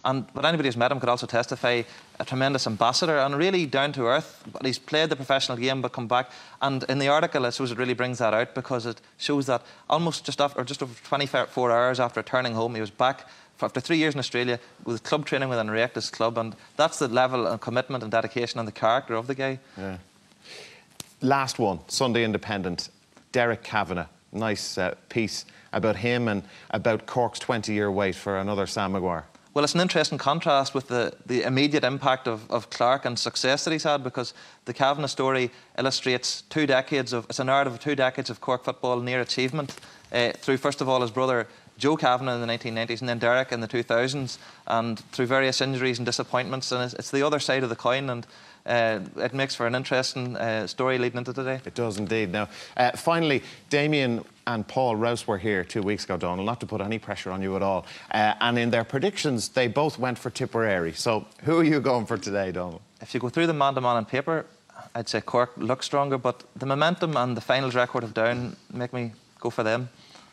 But anybody who's met him could also testify, a tremendous ambassador and really down to earth. But he's played the professional game but come back. And in the article, I suppose it really brings that out, because it shows that almost just over 24 hours after returning home, he was back after 3 years in Australia with club training with an Reactus club, and that's the level of commitment and dedication and the character of the guy. Yeah. Last one, Sunday Independent, Derek Kavanagh. Nice piece about him and about Cork's 20-year wait for another Sam Maguire. Well, it's an interesting contrast with the immediate impact of Clark and success that he's had, because the Kavanagh story illustrates it's a narrative of 2 decades of Cork football near achievement through, first of all, his brother Joe Kavanagh in the 1990s and then Derek in the 2000s, and through various injuries and disappointments. And it's the other side of the coin, and it makes for an interesting story leading into today. It does indeed. Now, finally, Damien and Paul Rouse were here 2 weeks ago, Donald, not to put any pressure on you at all. And in their predictions, they both went for Tipperary. So who are you going for today, Donald? If you go through the man-to-man on paper, I'd say Cork looks stronger, but the momentum and the finals record of Down make me go for them.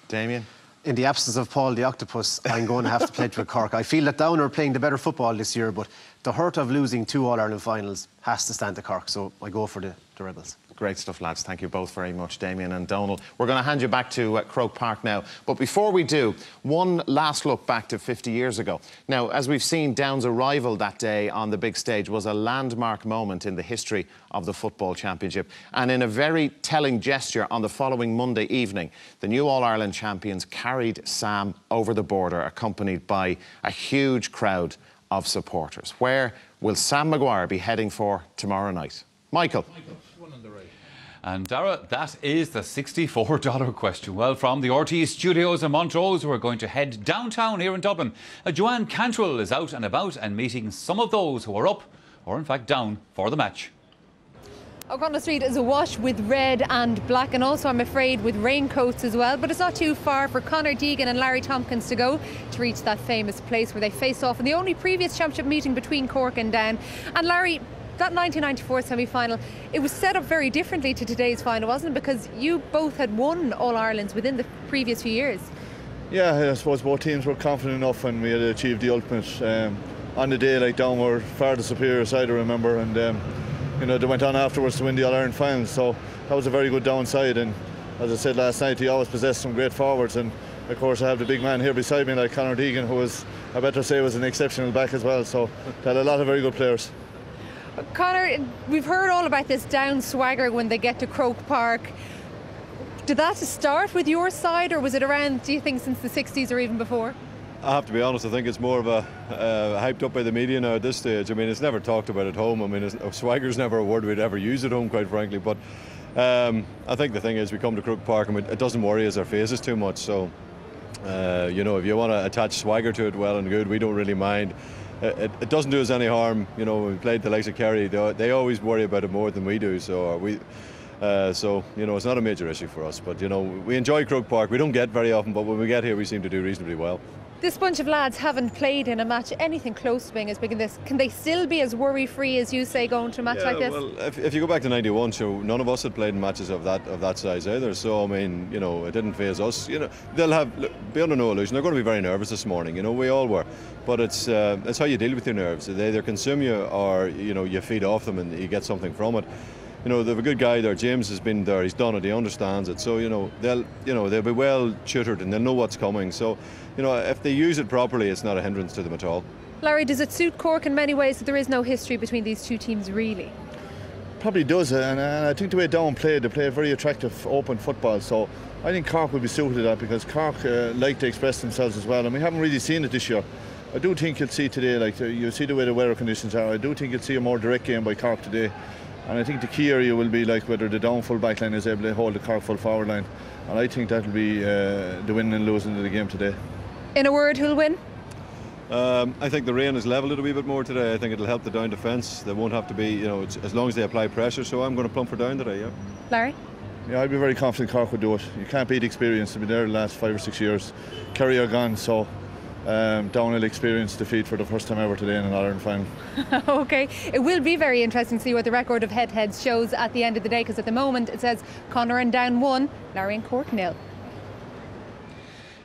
Damien? In the absence of Paul the Octopus, I'm going to have to pledge with Cork. I feel that Down are playing the better football this year, but the hurt of losing 2 All-Ireland finals has to stand to Cork, so I go for the Rebels. Great stuff, lads. Thank you both very much, Damien and Donald. We're going to hand you back to Croke Park now. But before we do, one last look back to 50 years ago. Now, as we've seen, Down's arrival that day on the big stage was a landmark moment in the history of the Football Championship. And in a very telling gesture, on the following Monday evening, the new All-Ireland champions carried Sam over the border, accompanied by a huge crowd of supporters. Where will Sam Maguire be heading for tomorrow night? Michael. And Dara, that is the $64 question. Well, from the RTE studios in Montrose, we're going to head downtown here in Dublin. Joanne Cantrell is out and about and meeting some of those who are up, or in fact down, for the match. O'Connell Street is awash with red and black, and also, I'm afraid, with raincoats as well. But it's not too far for Conor Deegan and Larry Tompkins to go to reach that famous place where they faced off in the only previous championship meeting between Cork and Down. And Larry, that 1994 semi-final, it was set up very differently to today's final, wasn't it? Because you both had won All-Irelands within the previous few years. Yeah, I suppose both teams were confident enough when we had achieved the ultimate. On the day, like, Down were far the superior side, I remember, and you know, they went on afterwards to win the All-Ireland final, so that was a very good downside. And as I said last night, he always possessed some great forwards, and of course I have the big man here beside me, like Conor Deegan, who was, I better say, was an exceptional back as well, so they had a lot of very good players. Conor, we've heard all about this Down swagger when they get to Croke Park. Did that start with your side, or was it around, do you think, since the 60s or even before? I have to be honest, I think it's more of a hyped up by the media now at this stage. I mean, it's never talked about at home. I mean, swagger's never a word we'd ever use at home, quite frankly. But I think the thing is, we come to Croke Park and it doesn't worry us our faces too much. So, you know, if you want to attach swagger to it, well and good, we don't really mind. It doesn't do us any harm. You know, when we played the likes of Kerry, they always worry about it more than we do. So so, you know, it's not a major issue for us. But, you know, we enjoy Croke Park. We don't get very often, but when we get here, we seem to do reasonably well. This bunch of lads haven't played in a match anything close to being as big as this. Can they still be as worry-free as you say going to a match like this? Well, if you go back to '91, so none of us had played in matches of that size either. So I mean, you know, it didn't faze us. You know, they'll be under no illusion. They're going to be very nervous this morning. You know, we all were. But it's how you deal with your nerves. They either consume you, or you know, you feed off them and you get something from it. You know, they have a good guy there. James has been there. He's done it. He understands it. So you know, they'll be well tutored and they'll know what's coming. So, you know, if they use it properly, it's not a hindrance to them at all. Larry, does it suit Cork in many ways that there is no history between these two teams, really? Probably does, and I think the way Down played, they play very attractive, open football. So I think Cork would be suited to that, because Cork like to express themselves as well, and we haven't really seen it this year. I do think you'll see today, like you'll see the way the weather conditions are. I do think you'll see a more direct game by Cork today. And I think the key area will be like whether the Down full back line is able to hold the Cork full forward line. And I think that will be the winning and losing of the game today. In a word, who'll win? I think the rain has levelled it a wee bit more today. I think it'll help the Down defence. They won't have to be, you know, as long as they apply pressure. So I'm going to plump for Down today, yeah. Larry? Yeah, I'd be very confident Cork would do it. You can't beat experience. They've been there the last 5 or 6 years. Kerry are gone, so Down will experience defeat for the first time ever today in an All-Ireland final. OK, it will be very interesting to see what the record of head-to-heads shows at the end of the day, because at the moment it says Conor and Down 1, Larry and Cork 0.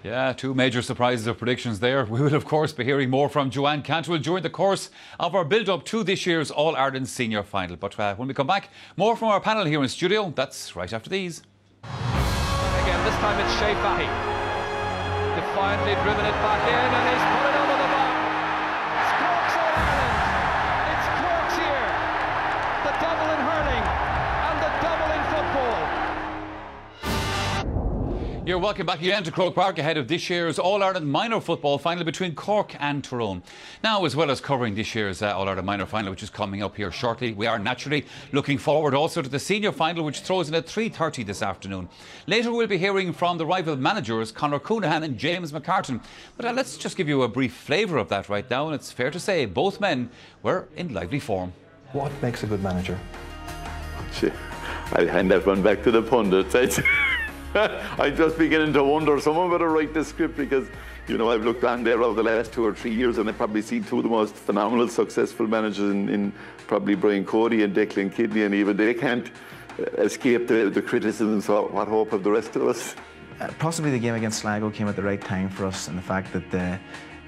Yeah, two major surprises of predictions there. We will, of course, be hearing more from Joanne Cantwell during the course of our build-up to this year's All-Ireland Senior Final. But when we come back, more from our panel here in studio. That's right after these. Again, this time it's Shea Fahy. Defiantly driven it back in, and he's put it over the bar. It's Cork's All-Ireland. It's Cork's year. The double in hurling and the double in football. You're welcome back again to Croke Park ahead of this year's All-Ireland Minor Football Final between Cork and Tyrone. Now, as well as covering this year's All-Ireland Minor Final, which is coming up here shortly, we are naturally looking forward also to the Senior Final, which throws in at 3:30 this afternoon. Later, we'll be hearing from the rival managers, Conor Coonahan and James McCartan. But let's just give you a brief flavour of that right now, and it's fair to say both men were in lively form. What makes a good manager? I'll hand that one back to the pundits. I'm just beginning to wonder, someone better write the script, because, you know, I've looked on there over the last 2 or 3 years and I've probably seen two of the most phenomenal successful managers in probably Brian Cody and Declan Kidney, and even they can't escape the criticism, so what hope of the rest of us? Possibly the game against Sligo came at the right time for us, and the fact that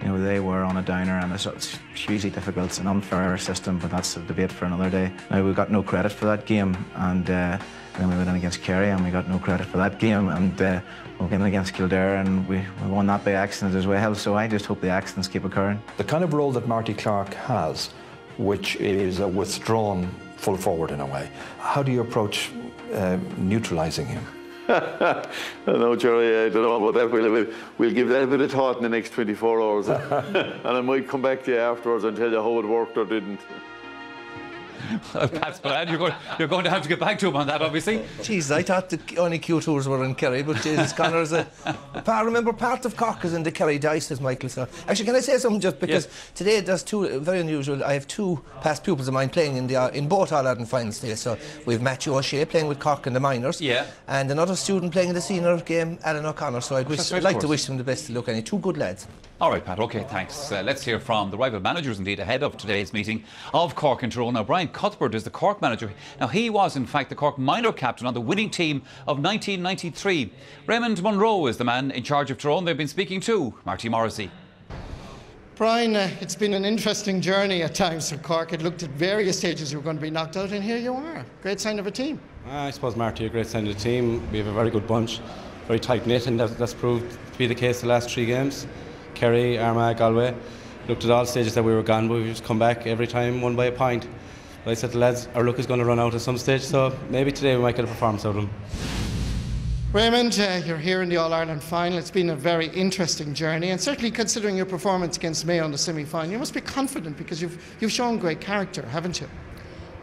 they were on a downer, and it's hugely difficult. It's an unfair system, but that's a debate for another day. Now, we got no credit for that game, and then we went in against Kerry and we got no credit for that game, and we went in against Kildare and we won that by accident as well. So I just hope the accidents keep occurring. The kind of role that Marty Clark has, which is a withdrawn full forward in a way, how do you approach neutralising him? I know, Jerry, I don't know about that. We'll give that a bit of thought in the next 24 hours. And I might come back to you afterwards and tell you how it worked or didn't. Pat Spillane, you're going to have to get back to him on that, obviously. Jeez, I thought the only Q2s were in Kerry, but Jesus, Connor's I remember part of Cork is in the Kerry dice, as Michael said. Actually, can I say something just because today there's two very unusual. I have two past pupils of mine playing in both All-Ireland finals today. So we've Matthew O'Shea playing with Cork in the minors, and another student playing in the senior game, Alan O'Connor. So I'd like to wish them the best of luck. Any two good lads. All right, Pat, OK, thanks. Let's hear from the rival managers, indeed, ahead of today's meeting of Cork and Tyrone. Now, Brian Cuthbert is the Cork manager. Now, he was, in fact, the Cork minor captain on the winning team of 1993. Raymond Munro is the man in charge of Tyrone. They've been speaking to Marty Morrissey. Brian, it's been an interesting journey at times for Cork. It looked at various stages you were going to be knocked out, and here you are. Great sign of a team. I suppose, Marty, a great sign of the team. We have a very good bunch, very tight-knit, and that's proved to be the case the last 3 games. Kerry, Armagh, Galway. Looked at all stages that we were gone, but we've just come back every time won by a point. But I said to the lads, our luck is going to run out at some stage, so maybe today we might get a performance out of them. Raymond, you're here in the All-Ireland final. It's been a very interesting journey, and certainly considering your performance against Mayo in the semi-final, you must be confident because you've shown great character, haven't you?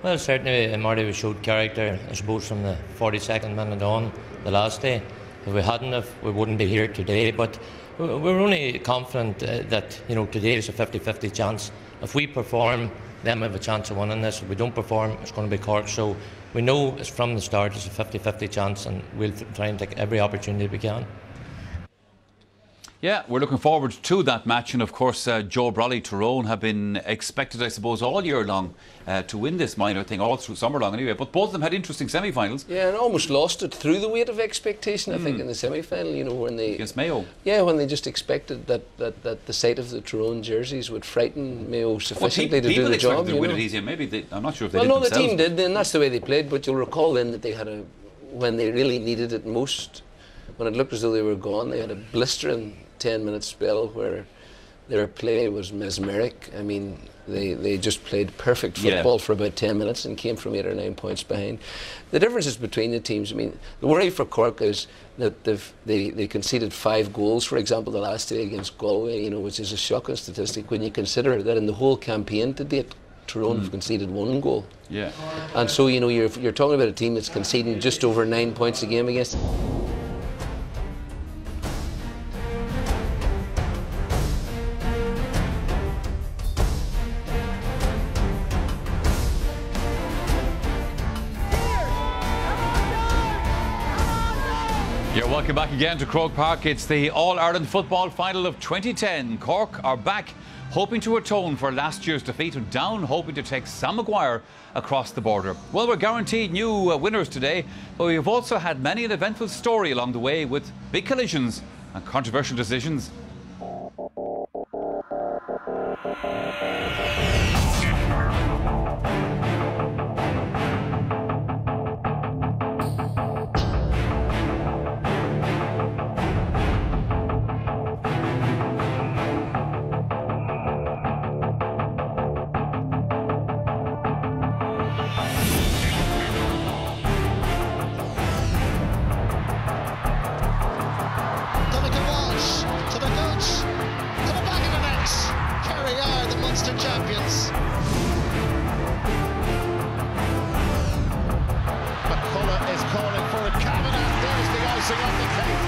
Well, certainly, Marty, we showed character, I suppose, from the 42nd minute on the last day. If we hadn't, we wouldn't be here today, but we're only confident that today is a 50-50 chance. If we perform, then we have a chance of winning this. If we don't perform, it's going to be Cork. So we know it's from the start it's a 50-50 chance, and we'll try and take every opportunity we can. Yeah, we're looking forward to that match, and of course Joe Brolly, Tyrone have been expected, I suppose, all year long to win this minor thing, all through summer long anyway, but both of them had interesting semi-finals. Yeah, and almost lost it through the weight of expectation, I think, in the semi-final, when they... Against Mayo. Yeah, when they just expected that the sight of the Tyrone jerseys would frighten Mayo sufficiently to do the job. People expected to win it easier, maybe I'm not sure if they did themselves. Well, no, the team did, and that's the way they played, but you'll recall then that they had when they really needed it most, when it looked as though they were gone, they had a blistering 10-minute spell where their play was mesmeric. I mean, they just played perfect football for about 10 minutes and came from 8 or 9 points behind. The differences between the teams, I mean, the worry for Cork is that they conceded 5 goals, for example, the last day against Galway, which is a shocking statistic when you consider that in the whole campaign to date, Tyrone have conceded 1 goal. Yeah. And so, you're talking about a team that's conceding just over 9 points a game against. Welcome back again to Croke Park. It's the All-Ireland Football Final of 2010. Cork are back, hoping to atone for last year's defeat, and Down hoping to take Sam Maguire across the border. Well, we're guaranteed new winners today, but we've also had many an eventful story along the way with big collisions and controversial decisions. Champions. McCullough is calling for it. Kavanagh, there's the icing on the cake.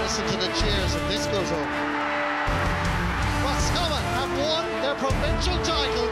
Listen to the cheers and this goes on. Roscommon have won their provincial title.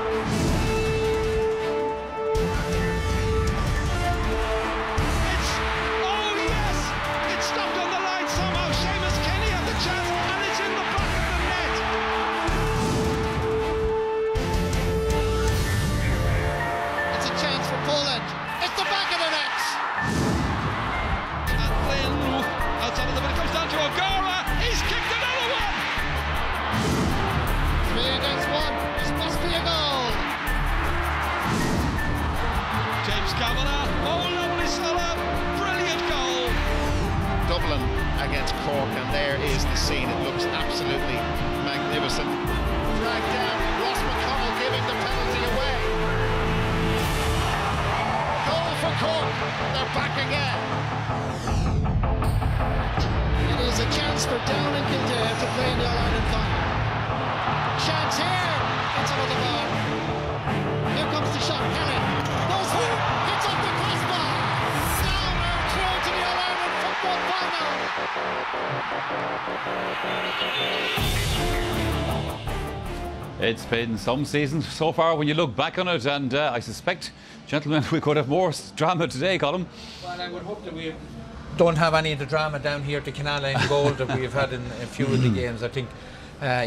Dublin against Cork, and there is the scene. It looks absolutely magnificent. Dragged down, Ross McConnell giving the penalty away. Goal for Cork, they're back again. It is a chance for Down and Kildare to play in the All-Ireland final. Chance here, it's another bar. Here comes the shot, Kelly. Goes for it, hits up the crossbar. Down and through to the All-Ireland football final. It's been some season so far when you look back on it, and I suspect, gentlemen, we could have more drama today, Colin. Well, I would hope that we don't have any of the drama down here at the Canal Line goal that we've had in a few of the games. I think,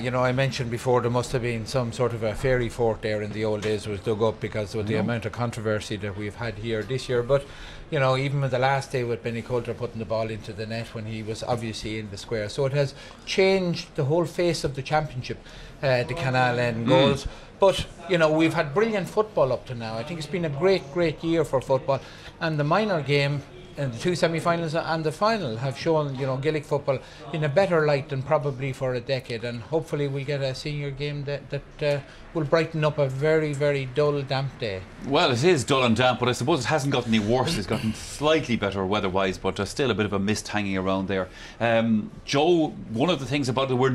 you know, I mentioned before there must have been some sort of a fairy fort there in the old days was dug up because of the amount of controversy that we've had here this year. But, you know, even with the last day with Benny Coulter putting the ball into the net when he was obviously in the square. So it has changed the whole face of the championship, the Canal Line goals. But, you know, we've had brilliant football up to now. I think it's been a great year for football. And the minor game and the two semi-finals and the final have shown, you know, Gaelic football in a better light than probably for a decade, and hopefully we'll get a senior game that will brighten up a very dull, damp day. Well, it is dull and damp, but I suppose it hasn't gotten any worse. It's gotten slightly better weather-wise, but still a bit of a mist hanging around there. Joe, one of the things about it, we're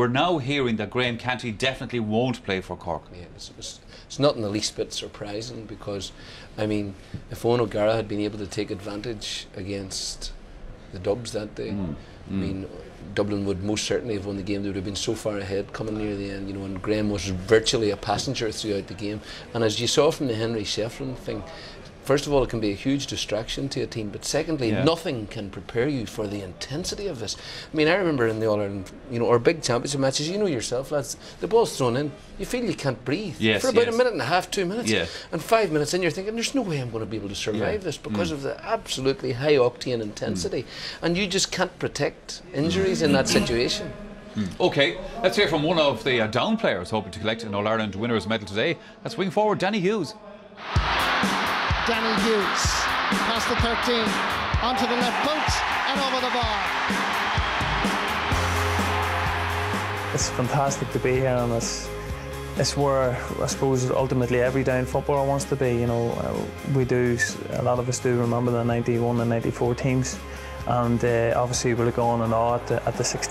now hearing that Graham Canty definitely won't play for Cork. Yeah, it's not in the least bit surprising because, I mean, if Owen O'Gara had been able to take advantage against the Dubs that day, I mean, Dublin would most certainly have won the game. They would have been so far ahead coming near the end, you know, and Graham was virtually a passenger throughout the game. And as you saw from the Henry Shefflin thing, first of all, it can be a huge distraction to a team, but secondly, nothing can prepare you for the intensity of this. I mean, I remember in the All-Ireland, you know, or big championship matches, you know yourself, lads, the ball's thrown in, you feel you can't breathe for about a minute and a half, 2 minutes, and 5 minutes in you're thinking, there's no way I'm going to be able to survive this because of the absolutely high octane intensity, and you just can't protect injuries in that situation. OK, let's hear from one of the Down players hoping to collect an All-Ireland winners medal today. Let's wing forward Danny Hughes. Danny Hughes, past the 13, onto the left boot and over the bar. It's fantastic to be here, and it's where I suppose ultimately every Down footballer wants to be. You know, a lot of us do remember the 91 and 94 teams, and obviously we're going on at the 16.